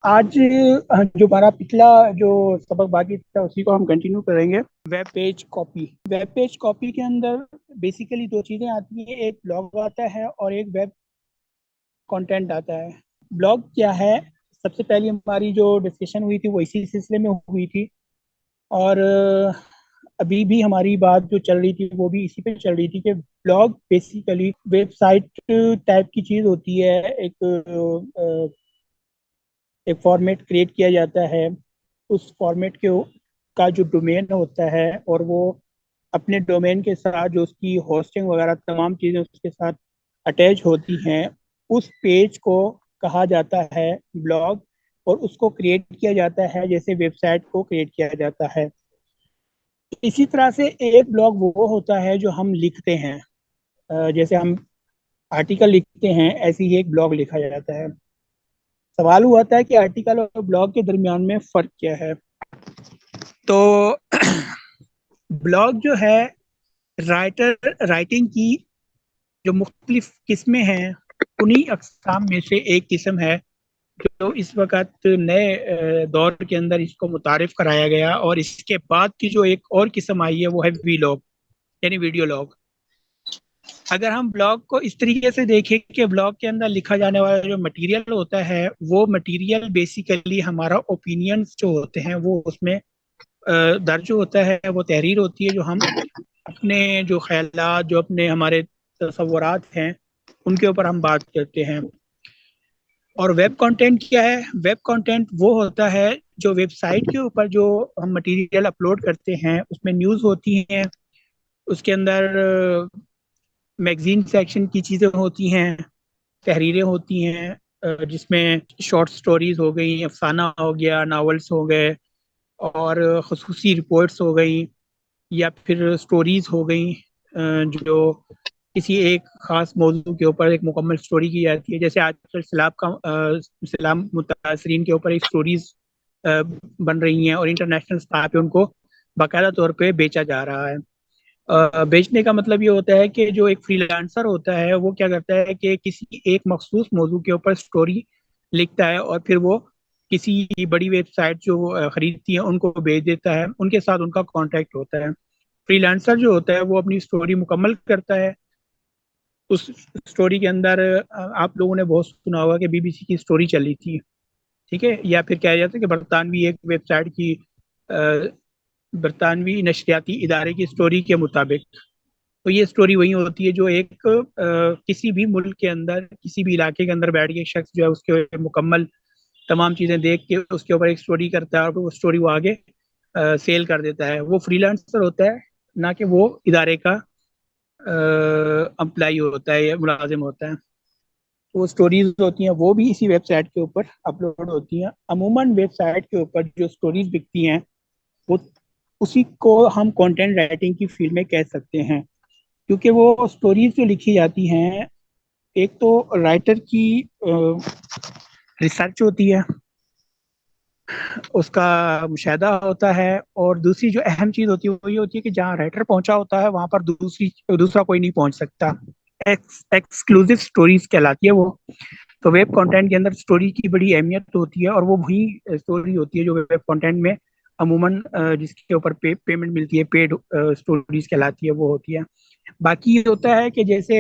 आज जो हमारा पिछला जो सबक बाकी था उसी को हम कंटिन्यू करेंगे। वेब पेज कॉपी के अंदर बेसिकली दो चीज़ें आती हैं, एक ब्लॉग आता है और एक वेब कंटेंट आता है। ब्लॉग क्या है? सबसे पहली हमारी जो डिस्कशन हुई थी वो इसी सिलसिले में हुई थी। और अभी भी हमारी बात जो चल रही थी वो भी इसी पे चल रही थी कि ब्लॉग बेसिकली वेबसाइट टाइप की चीज़ होती है। एक फॉर्मेट क्रिएट किया जाता है। उस फॉर्मेट के का जो डोमेन होता है और वो अपने डोमेन के साथ जो उसकी होस्टिंग वगैरह तमाम चीज़ें उसके साथ अटैच होती हैं, उस पेज को कहा जाता है ब्लॉग। और उसको क्रिएट किया जाता है जैसे वेबसाइट को क्रिएट किया जाता है। इसी तरह से एक ब्लॉग वो होता है जो हम लिखते हैं। जैसे हम आर्टिकल लिखते हैं ऐसे ही एक ब्लॉग लिखा जाता है। सवाल हुआ था कि आर्टिकल और ब्लॉग के दरमियान में फ़र्क क्या है। तो ब्लॉग जो है राइटिंग की जो मुख्तलिफ किस्में हैं, उन्हीं अकसाम में से एक किस्म है जो इस वक्त नए दौर के अंदर इसको मुतारिफ कराया गया। और इसके बाद की जो एक और किस्म आई है वो है वीलॉग, यानी वीडियो लॉग। अगर हम ब्लॉग को इस तरीके से देखें कि ब्लॉग के अंदर लिखा जाने वाला जो मटेरियल होता है वो मटेरियल बेसिकली हमारा ओपिनियंस जो होते हैं वो उसमें दर्ज होता है, वो तहरीर होती है जो हम अपने जो ख्यालात, जो अपने हमारे तसव्वुरात हैं उनके ऊपर हम बात करते हैं। और वेब कंटेंट क्या है? वेब कंटेंट वो होता है जो वेबसाइट के ऊपर जो हम मटेरियल अपलोड करते हैं उसमें न्यूज़ होती हैं, उसके अंदर मैगजीन सेक्शन की चीज़ें होती हैं, तहरीरें होती हैं, जिसमें शॉर्ट स्टोरीज हो गई, अफसाना हो गया, नावल्स हो गए, और खसूसी रिपोर्ट्स हो गई, या फिर स्टोरीज हो गई जो किसी एक खास मौजू के ऊपर एक मुकम्मल स्टोरी की जाती है। जैसे आजकल सैलाब मुतासरीन के ऊपर एक स्टोरीज बन रही हैं और इंटरनेशनल स्तर पे उनको बाकायदा तौर पे बेचा जा रहा है। बेचने का मतलब ये होता है कि जो एक फ्रीलांसर होता है वो क्या करता है कि किसी एक मखसूस मौजू के ऊपर स्टोरी लिखता है और फिर वो किसी बड़ी वेबसाइट जो खरीदती है उनको बेच देता है, उनके साथ उनका कॉन्ट्रैक्ट होता है। फ्रीलांसर जो होता है वो अपनी स्टोरी मुकम्मल करता है। उस स्टोरी के अंदर आप लोगों ने बहुत सुना होगा कि बीबीसी की स्टोरी चली थी, ठीक है, या फिर कहा जाता है कि बरतानवी एक वेबसाइट की बरतानवी नशरियाती इदारे की स्टोरी के मुताबिक। तो ये स्टोरी वही होती है जो एक किसी भी मुल्क के अंदर किसी भी इलाके के अंदर बैठ के एक शख्स जो है उसके मुकम्मल तमाम चीज़ें देख के उसके ऊपर एक स्टोरी करता है और वो स्टोरी वो आगे सेल कर देता है। वो फ्रीलांसर होता है, ना कि वो इदारे का अम्प्लाई होता है या मुलाजिम होता है। तो वो स्टोरीज होती हैं वो भी इसी वेबसाइट के ऊपर अपलोड होती हैं। अमूमन वेबसाइट के ऊपर जो स्टोरीज बिकती हैं वो उसी को हम कंटेंट राइटिंग की फील्ड में कह सकते हैं, क्योंकि वो स्टोरीज जो लिखी जाती हैं एक तो राइटर की रिसर्च होती है, उसका मुशाहिदा होता है, और दूसरी जो अहम चीज़ होती है वो ये होती है कि जहाँ राइटर पहुंचा होता है वहां पर दूसरा कोई नहीं पहुंच सकता। एक्सक्लूसिव स्टोरीज कहलाती है वो। तो वेब कंटेंट के अंदर स्टोरी की बड़ी अहमियत होती है और वो वही स्टोरी होती है जो वेब कंटेंट में अमूमन जिसके ऊपर पेमेंट मिलती है, पेड स्टोरीज कहलाती है, वो होती है। बाकी ये होता है कि जैसे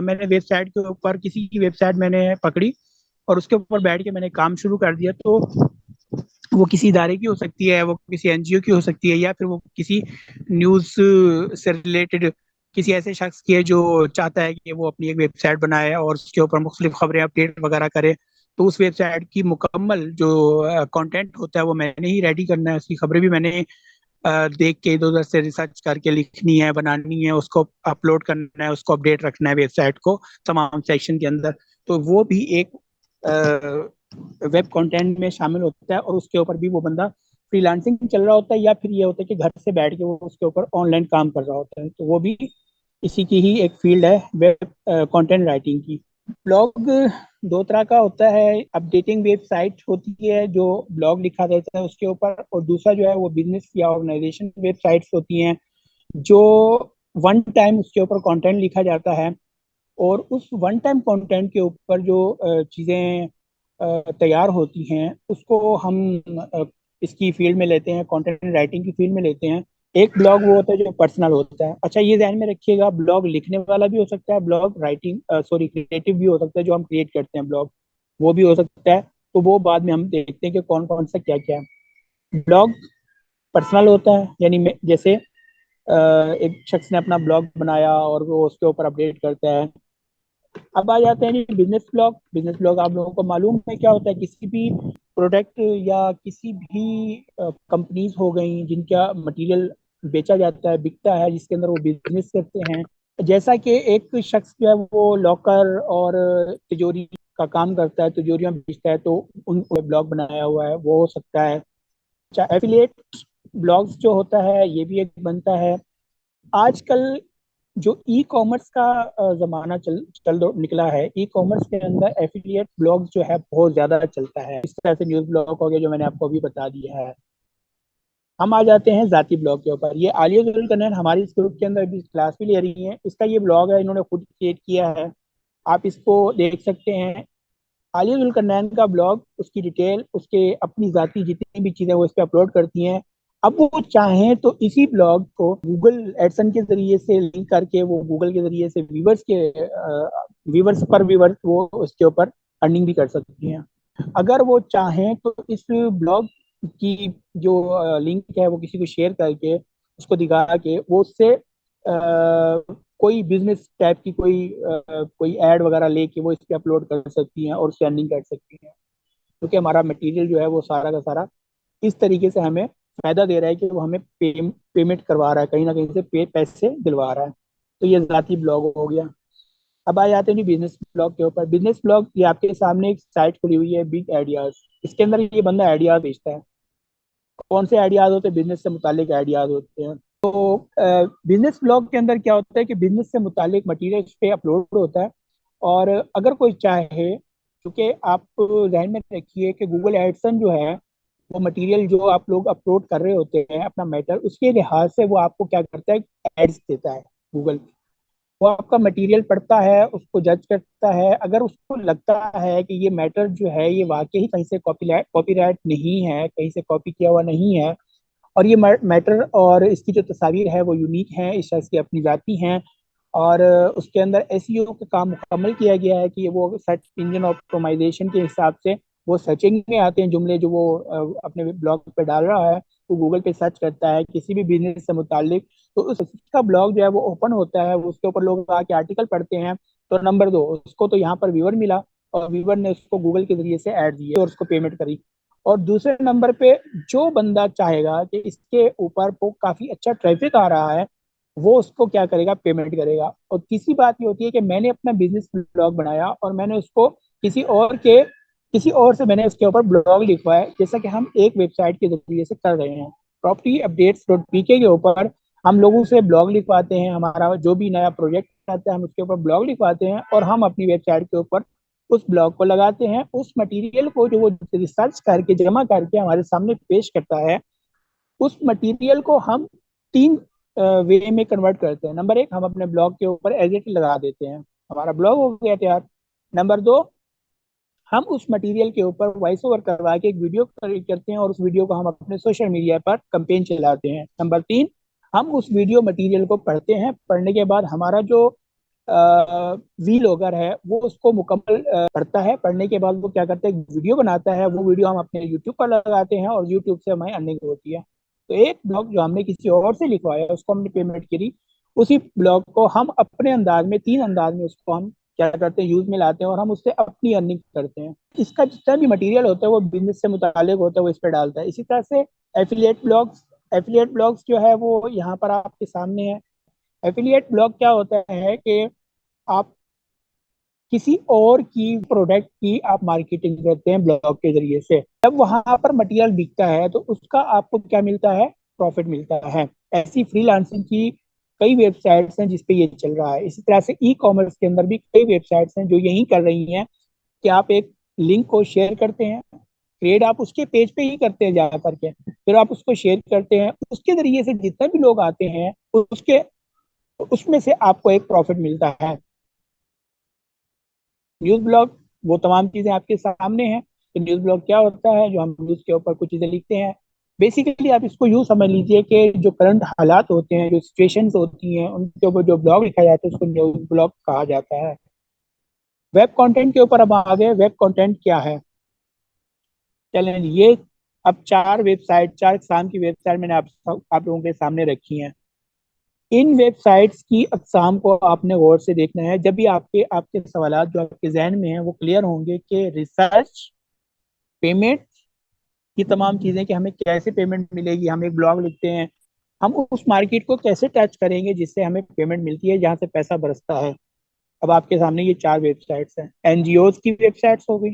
मैंने वेबसाइट के ऊपर किसी की वेबसाइट मैंने पकड़ी और उसके ऊपर बैठ के मैंने काम शुरू कर दिया, तो वो किसी इदारे की हो सकती है, वो किसी एनजीओ की हो सकती है, या फिर वो किसी न्यूज़ से रिलेटेड किसी ऐसे शख्स की है जो चाहता है कि वो अपनी एक वेबसाइट बनाए और उसके ऊपर मुख्तलिफ खबरें अपडेट वगैरह करे। तो उस वेबसाइट की मुकम्मल जो कंटेंट होता है वो मैंने ही रेडी करना है, उसकी खबरें भी मैंने देख के इधर उधर से रिसर्च करके लिखनी है, बनानी है, उसको अपलोड करना है, उसको अपडेट रखना है वेबसाइट को तमाम सेक्शन के अंदर। तो वो भी एक वेब कंटेंट में शामिल होता है और उसके ऊपर भी वो बंदा फ्रीलांसिंग चल रहा होता है, या फिर ये होता है कि घर से बैठ के वो उसके ऊपर ऑनलाइन काम कर रहा होता है। तो वो भी इसी की ही एक फील्ड है, वेब कंटेंट राइटिंग की। ब्लॉग दो तरह का होता है। अपडेटिंग वेबसाइट होती है जो ब्लॉग लिखा जाता है उसके ऊपर, और दूसरा जो है वो बिजनेस या ऑर्गेनाइजेशन वेबसाइट्स होती हैं जो वन टाइम उसके ऊपर कंटेंट लिखा जाता है। और उस वन टाइम कंटेंट के ऊपर जो चीज़ें तैयार होती हैं उसको हम अ, इसकी फील्ड में लेते हैं, कंटेंट राइटिंग की फील्ड में लेते हैं। एक ब्लॉग वो होता है जो पर्सनल होता है। अच्छा, ये ध्यान में रखिएगा, ब्लॉग लिखने वाला भी हो सकता है, ब्लॉग राइटिंग सॉरी क्रिएटिव भी हो सकता है, जो हम क्रिएट करते हैं ब्लॉग, वो भी हो सकता है। तो वो बाद में हम देखते हैं कि कौन कौन सा क्या क्या है। ब्लॉग पर्सनल होता है, यानी जैसे एक शख्स ने अपना ब्लॉग बनाया और वो उसके ऊपर अपडेट करता है। अब आ जाते हैं जी बिजनेस ब्लॉग। बिजनेस ब्लॉग आप लोगों को मालूम है क्या होता है? किसी भी प्रोडक्ट या किसी भी कंपनीज हो गई जिनका मटेरियल बेचा जाता है, बिकता है, जिसके अंदर वो बिजनेस करते हैं। जैसा कि एक शख्स जो है वो लॉकर और तिजोरी का काम करता है, तिजोरियां बेचता है, तो उन ब्लॉग बनाया हुआ है, वो हो सकता है। अच्छा, एफिलिएट ब्लॉग्स जो होता है ये भी एक बनता है। आजकल जो ई कॉमर्स का जमाना चल चल निकला है, ई कॉमर्स के अंदर एफिलिएट ब्लॉग जो है बहुत ज्यादा चलता है। इस तरह से न्यूज ब्लॉग हो गया जो मैंने आपको अभी बता दिया है। हम आ जाते हैं जाती ब्लॉग के ऊपर। ये आलिया जुल्करनैन हमारी इस ग्रुप के अंदर अभी क्लास भी ले रही है। इसका ये ब्लॉग है, इन्होंने खुद क्रिएट किया है, आप इसको देख सकते हैं। आलिया जुल्करनैन का ब्लॉग, उसकी डिटेल, उसके अपनी जाती जितनी भी चीजें वो इस पे अपलोड करती हैं। अब वो चाहें तो इसी ब्लॉग को गूगल एडसन के जरिए से लिंक करके वो गूगल के जरिए से व्यूवर्स पर व्यूवर्स वो उसके ऊपर अर्निंग भी कर सकती हैं। अगर वो चाहें तो इस ब्लॉग की जो लिंक है वो किसी को शेयर करके उसको दिखा के वो उससे कोई बिजनेस टाइप की कोई एड वगैरह लेके वो इस पे अपलोड कर सकती हैं और उससे अर्निंग कर सकती हैं। क्योंकि हमारा मटेरियल जो है वो सारा का सारा इस तरीके से हमें फायदा दे रहा है कि वो हमें पेमेंट करवा रहा है, कहीं ना कहीं से पैसे दिलवा रहा है। तो ये जाती ब्लॉग हो गया। अब आ जाते हैं जी बिजनेस ब्लॉग के ऊपर। बिजनेस ब्लॉग, ये आपके सामने एक साइट खुली हुई है, बिग आइडियाज। इसके अंदर ये बंदा आइडियाज बेचता है। कौन से आइडियाज होते हैं? बिजनेस से मुतालिक आइडियाज होते हैं। तो बिजनेस ब्लॉग के अंदर क्या होता है कि बिजनेस से मुतालिक मटीरियल इस पे अपलोड होता है। और अगर कोई चाहे, क्योंकि आप ध्यान में रखिए कि गूगल एडसन जो है वो मटेरियल जो आप लोग अपलोड कर रहे होते हैं अपना मैटर, उसके लिहाज से वो आपको क्या करता है, एड्स देता है गूगल। वो आपका मटेरियल पढ़ता है, उसको जज करता है। अगर उसको लगता है कि ये मैटर जो है ये वाकई कहीं से कॉपीराइट नहीं है, कहीं से कॉपी किया हुआ नहीं है, और ये मैटर और इसकी जो तस्वीर है वो यूनिक है, इस शख्स की अपनी जाती हैं, और उसके अंदर एसईओ का काम मुकम्मल किया गया है कि वो सर्च इंजन ऑप्टिमाइजेशन के हिसाब से वो सर्चिंग में आते हैं जुमले जो वो अपने ब्लॉग पे डाल रहा है। वो गूगल पे सर्च करता है किसी भी बिजनेस से मुतालिक, तो उसका ब्लॉग जो है वो ओपन होता है, उसके ऊपर लोग आके आर्टिकल पढ़ते हैं। तो नंबर 2, उसको तो यहाँ पर व्यूअर मिला, और व्यूअर ने उसको गूगल के जरिए से ऐड दिए और उसको पेमेंट करी। और दूसरे नंबर पे जो बंदा चाहेगा कि इसके ऊपर वो काफी अच्छा ट्रैफिक आ रहा है, वो उसको क्या करेगा, पेमेंट करेगा। और तीसरी बात ये होती है कि मैंने अपना बिजनेस ब्लॉग बनाया और मैंने उसको किसी और से मैंने उसके ऊपर ब्लॉग लिखवाया, जैसा कि हम एक वेबसाइट के जरिए से कर रहे हैं। प्रॉपर्टी अपडेट्स डॉट पीके के ऊपर हम लोगों से ब्लॉग लिखवाते हैं, हमारा जो भी नया प्रोजेक्ट आता है हम उसके ऊपर ब्लॉग लिखवाते हैं, और हम अपनी वेबसाइट के ऊपर उस ब्लॉग को लगाते हैं। उस मटेरियल को जो वो रिसर्च करके जमा करके हमारे सामने पेश करता है, उस मटेरियल को हम तीन वे में कन्वर्ट करते हैं। नंबर 1, हम अपने ब्लॉग के ऊपर एडिट लगा देते हैं, हमारा ब्लॉग हो गया तैयार। नंबर 2, हम उस मटेरियल के ऊपर वॉइस ओवर करवा के एक वीडियो करते हैं और उस वीडियो को हम अपने सोशल मीडिया पर कंपेन चलाते हैं। नंबर 3, हम उस वीडियो मटेरियल को पढ़ते हैं, पढ़ने के बाद हमारा जो वी लॉगर है वो उसको मुकम्मल पढ़ता है। पढ़ने के बाद वो क्या करता है, वीडियो बनाता है, वो वीडियो हम अपने यूट्यूब पर लगाते हैं और यूट्यूब से हमें अर्निंग होती है। तो एक ब्लॉग जो हमने किसी और से लिखवाया उसको हमने पेमेंट करी, उसी ब्लॉग को हम अपने अंदाज में, 3 अंदाज में उसको हम क्या करते हैं, यूज में लाते हैं और हम उससे अपनी अर्निंग करते हैं। इसका जितना भी मटेरियल होता है वो बिजनेस से मुतालिक होता है, वो इस पर डालता है। इसी तरह से एफिलिएट ब्लॉग्स जो है वो यहाँ पर आपके सामने है। एफिलिएट ब्लॉग क्या होता है कि आप किसी और की प्रोडक्ट की आप मार्केटिंग करते हैं ब्लॉग के जरिए से। जब वहां पर मटेरियल बिकता है तो उसका आपको क्या मिलता है, प्रॉफिट मिलता है। ऐसी फ्रीलांसिंग की कई वेबसाइट्स हैं जिसपे ये चल रहा है। इसी तरह से ई कॉमर्स के अंदर भी कई वेबसाइट्स हैं जो यही कर रही हैं कि आप एक लिंक को शेयर करते हैं, ट्रेड आप उसके पेज पे ही करते हैं जा करके, फिर आप उसको शेयर करते हैं, उसके जरिए से जितने भी लोग आते हैं उसके उसमें से आपको एक प्रॉफिट मिलता है। न्यूज ब्लॉग वो तमाम चीजें आपके सामने हैं। तो न्यूज ब्लॉग क्या होता है, जो हम न्यूज के ऊपर कुछ चीजें लिखते हैं। बेसिकली आप इसको यूँ समझ लीजिए कि जो करंट हालात होते हैं, जो सिचुएशंस होती हैं, उनके ऊपर जो ब्लॉग लिखा जाता है उसको न्यूज ब्लॉग कहा जाता है। वेब कंटेंट के ऊपर अब आ गए, वेब कंटेंट क्या है। चलें ये, अब चार अकसाम की वेबसाइट मैंने आप लोगों के सामने रखी हैं। इन वेबसाइट्स की अकसाम को आपने गौर से देखना है। जब भी आपके आपके सवालात जो आपके जहन में हैं वो क्लियर होंगे कि रिसर्च, पेमेंट, ये तमाम चीज़ें कि हमें कैसे पेमेंट मिलेगी, हम एक ब्लॉग लिखते हैं, हम उस मार्केट को कैसे टच करेंगे जिससे हमें पेमेंट मिलती है, जहाँ से पैसा बरसता है। अब आपके सामने ये चार वेबसाइट्स हैं। एनजीओज की वेबसाइट्स हो गई,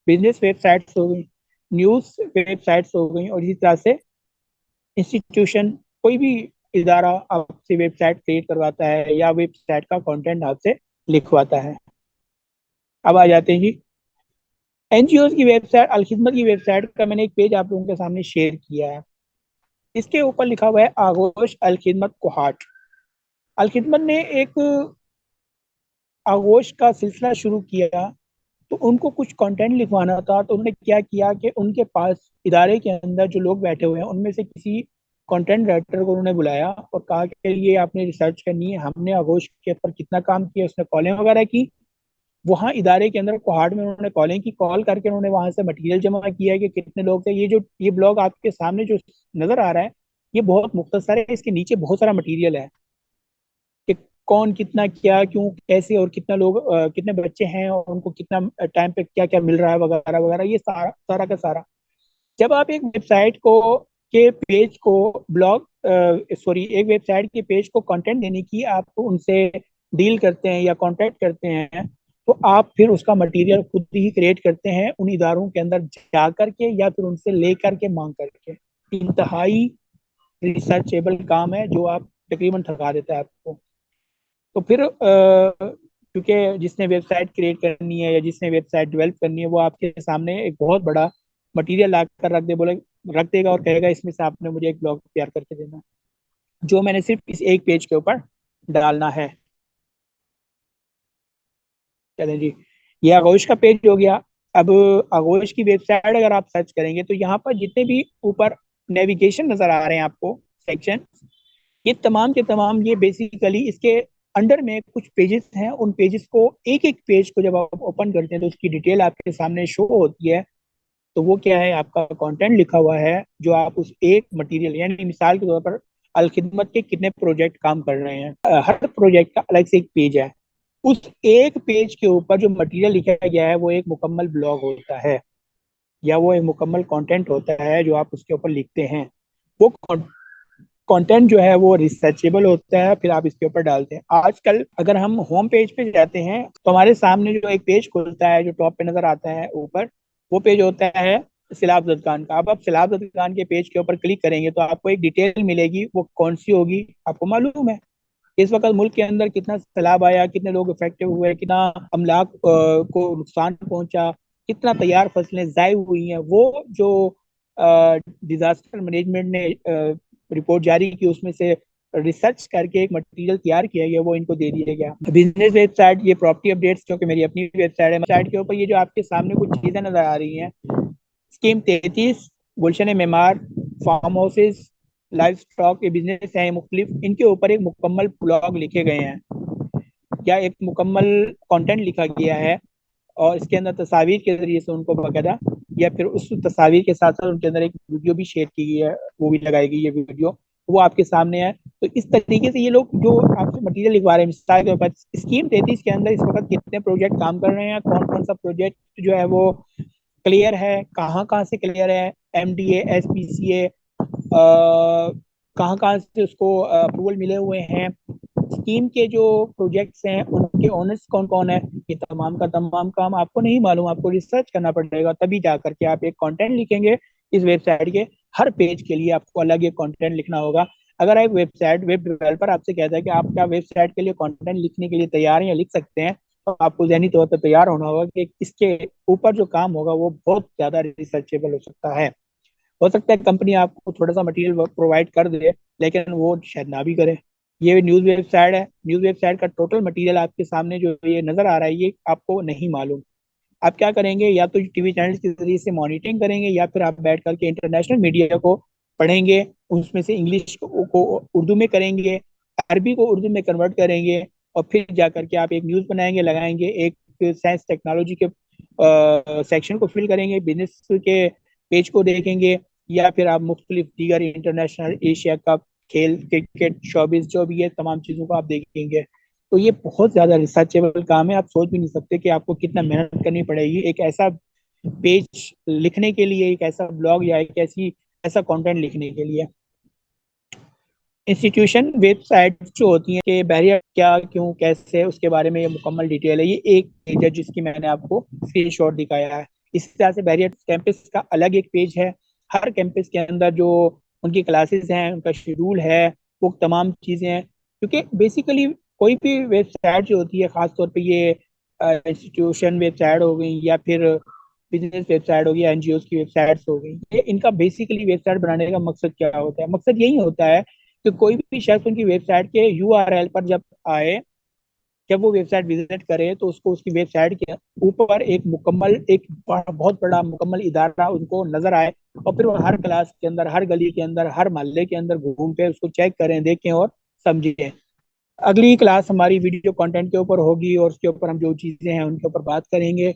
बिजनेस वेबसाइट्स हो गई, न्यूज़ वेबसाइट्स हो गई, और इसी तरह से इंस्टीट्यूशन, कोई भी इदारा आपसे वेबसाइट क्रिएट करवाता है या वेबसाइट का कंटेंट आपसे लिखवाता है। अब आ जाते हैं जी एनजीओ की वेबसाइट। अलखिदमत की वेबसाइट का मैंने एक पेज आप लोगों के सामने शेयर किया है। इसके ऊपर लिखा हुआ है आगोश अलखिदमत कोहाट। अलखिदमत ने एक आगोश का सिलसिला शुरू किया, तो उनको कुछ कंटेंट लिखवाना था। तो उन्होंने क्या किया कि उनके पास इदारे के अंदर जो लोग बैठे हुए हैं उनमें से किसी कंटेंट राइटर को उन्होंने बुलाया और कहा कि ये आपने रिसर्च करनी है, हमने आगोश के ऊपर कितना काम किया। उसने कॉलिंग वगैरह की, वहाँ इदारे के अंदर कोहाट में उन्होंने कॉलिंग की, कॉल करके उन्होंने वहां से मटेरियल जमा किया है कि कितने लोग थे। ये ब्लॉग आपके सामने जो नजर आ रहा है, ये बहुत मुख्तसर है, इसके नीचे बहुत सारा मटेरियल है कि कौन कितना क्या क्यों कैसे और कितना लोग कितने बच्चे हैं और उनको कितना टाइम पे क्या क्या मिल रहा है वगैरह वगैरह, ये सारा सारा का सारा। जब आप एक वेबसाइट को के पेज को ब्लॉग सॉरी एक वेबसाइट के पेज को कंटेंट देने की आप उनसे डील करते हैं या कांटेक्ट करते हैं, तो आप फिर उसका मटेरियल खुद ही क्रिएट करते हैं उन इदारों के अंदर जा करके या फिर उनसे ले करके मांग करके। इंतहाई रिसर्चेबल काम है जो आप तकरीबन थका देता है आपको। तो फिर क्योंकि जिसने वेबसाइट क्रिएट करनी है या जिसने वेबसाइट डेवलप करनी है वो आपके सामने एक बहुत बड़ा मटेरियल ला कर रख देगा और कहेगा इसमें से आपने मुझे एक ब्लॉग तैयार करके देना, जो मैंने सिर्फ इस एक पेज के ऊपर डालना है। चलें जी, ये आगोश का पेज हो गया। अब आगोश की वेबसाइट अगर आप सर्च करेंगे तो यहाँ पर जितने भी ऊपर नेविगेशन नजर आ रहे हैं आपको, सेक्शन, ये तमाम के तमाम ये बेसिकली इसके अंडर में कुछ पेजेस हैं। उन पेजेस को एक एक पेज को जब आप ओपन करते हैं तो उसकी डिटेल आपके सामने शो होती है। तो वो क्या है, आपका कंटेंट लिखा हुआ है जो आप उस एक मटेरियल, यानी मिसाल के तौर पर अलखिदमत के कितने प्रोजेक्ट काम कर रहे हैं, हर प्रोजेक्ट का अलग से एक पेज है। उस एक पेज के ऊपर जो मटेरियल लिखा गया है वो एक मुकम्मल ब्लॉग होता है या वो एक मुकम्मल कंटेंट होता है जो आप उसके ऊपर लिखते हैं। वो कंटेंट जो है वो रिसर्चेबल होता है, फिर आप इसके ऊपर डालते हैं। आजकल अगर हम होम पेज पे जाते हैं तो हमारे सामने जो एक पेज खुलता है जो टॉप पे नजर आता है ऊपर, वो पेज होता है सैलाब जदगान का। अब आप सैलाब जदगान के पेज के ऊपर क्लिक करेंगे तो आपको एक डिटेल मिलेगी, वो कौन सी होगी आपको मालूम है। इस वक्त मुल्क के अंदर कितना सैलाब आया, कितने लोग इफेक्टिव हुए, कितना अमलाक को नुकसान पहुंचा, कितना तैयार फसलें जाय हुई हैं, वो जो डिजास्टर मैनेजमेंट ने रिपोर्ट जारी की उसमें से रिसर्च करके एक मटेरियल तैयार किया गया, वो इनको दे दिया गया। बिजनेस वेबसाइट, ये प्रॉपर्टी अपडेट्स जो कि मेरी अपनी वेबसाइट है, वेबसाइट के ऊपर ये जो आपके सामने कुछ चीजें नजर आ रही हैं, scheme 33, Gulshan Maymar, farm houses, livestock, ये बिजनेस है मुख्तलिफ, इनके ऊपर एक मुकम्मल ब्लॉग लिखे गए हैं या एक मुकम्मल कंटेंट लिखा गया है। और इसके अंदर तस्वीर के जरिए से उनको बाकायदा या फिर उस तस्वीर के साथ साथ उनके अंदर एक वीडियो भी शेयर की गई है, वो भी लगाई गई है वीडियो, वो आपके सामने है। तो इस तरीके से ये लोग जो आपसे मटेरियल लिखवा रहे हैं, मिसाल के ऊपर स्कीम 33 के अंदर इस वक्त कितने प्रोजेक्ट काम कर रहे हैं, कौन कौन सा प्रोजेक्ट जो है वो क्लियर है, कहाँ कहाँ से क्लियर है, एमडीए, एसपीसीए, कहाँ कहाँ से उसको अप्रूवल मिले हुए हैं, स्कीम के जो प्रोजेक्ट्स हैं उनके ओनर्स कौन कौन है, ये तमाम का तमाम काम आपको नहीं मालूम, आपको रिसर्च करना पड़ेगा, तभी जा करके आप एक कंटेंट लिखेंगे। इस वेबसाइट के हर पेज के लिए आपको अलग एक कंटेंट लिखना होगा। अगर एक वेब डेवलपर आपसे कहता है कि आप क्या वेबसाइट के लिए कंटेंट लिखने के लिए तैयार हैं या लिख सकते हैं, तो आपको जहनी तौर पर तैयार होना होगा कि इसके ऊपर जो काम होगा वो बहुत ज्यादा रिसर्चेबल हो सकता है कंपनी आपको थोड़ा सा मटेरियल प्रोवाइड कर दे लेकिन वो शायद ना भी करे। ये न्यूज़ वेबसाइट है, न्यूज़ वेबसाइट का टोटल मटेरियल आपके सामने जो ये नजर आ रहा है ये आपको नहीं मालूम। आप क्या करेंगे, या तो टीवी चैनल के जरिए से मॉनिटरिंग करेंगे, या फिर आप बैठ करके इंटरनेशनल मीडिया को पढ़ेंगे, उसमें से इंग्लिश को उर्दू में करेंगे, अरबी को उर्दू में कन्वर्ट करेंगे, और फिर जा करके आप एक न्यूज़ बनाएंगे, लगाएंगे, एक साइंस टेक्नोलॉजी के सेक्शन को फिल करेंगे, बिजनेस के पेज को देखेंगे, या फिर आप मुख्तलिफ दीगर इंटरनेशनल, एशिया कप, खेल, क्रिकेट, शोबिस, जो भी है तमाम चीज़ों को आप देखेंगे। तो ये बहुत ज़्यादा रिसर्चेबल काम है, आप सोच भी नहीं सकते कि आपको कितना मेहनत करनी पड़ेगी एक ऐसा पेज लिखने के लिए, एक ऐसा ब्लॉग या एक ऐसा कंटेंट लिखने के लिए। इंस्टीट्यूशन वेबसाइट जो होती है कि बैरियर क्या, क्यों, कैसे, उसके बारे में ये मुकम्मल डिटेल है। ये एक पेज है जिसकी मैंने आपको स्क्रीनशॉट दिखाया है। इसी तरह से बैरियर कैंपस का अलग एक पेज है। हर कैंपस के अंदर जो उनकी क्लासेस हैं, उनका शेड्यूल है, वो तमाम चीज़ें हैं। क्योंकि बेसिकली कोई भी वेबसाइट जो होती है, खासतौर पर ये इंस्टीट्यूशन वेबसाइट हो गई, या फिर बिजनेस वेबसाइट हो गई, एनजीओ की वेबसाइट्स हो गई, ये इनका बेसिकली वेबसाइट बनाने का मकसद क्या होता है? मकसद यही होता है कि कोई भी शख्स उनकी वेबसाइट के यूआरएल पर जब आए, जब वो वेबसाइट विजिट करे, तो उसको उसकी वेबसाइट के ऊपर एक बहुत बड़ा मुकम्मल इदारा उनको नजर आए, और फिर वो हर क्लास के अंदर, हर गली के अंदर, हर मोहल्ले के अंदर घूम के उसको चेक करें, देखें और समझें। अगली क्लास हमारी वीडियो कंटेंट के ऊपर होगी, और उसके ऊपर हम जो चीज़ें हैं उनके ऊपर बात करेंगे।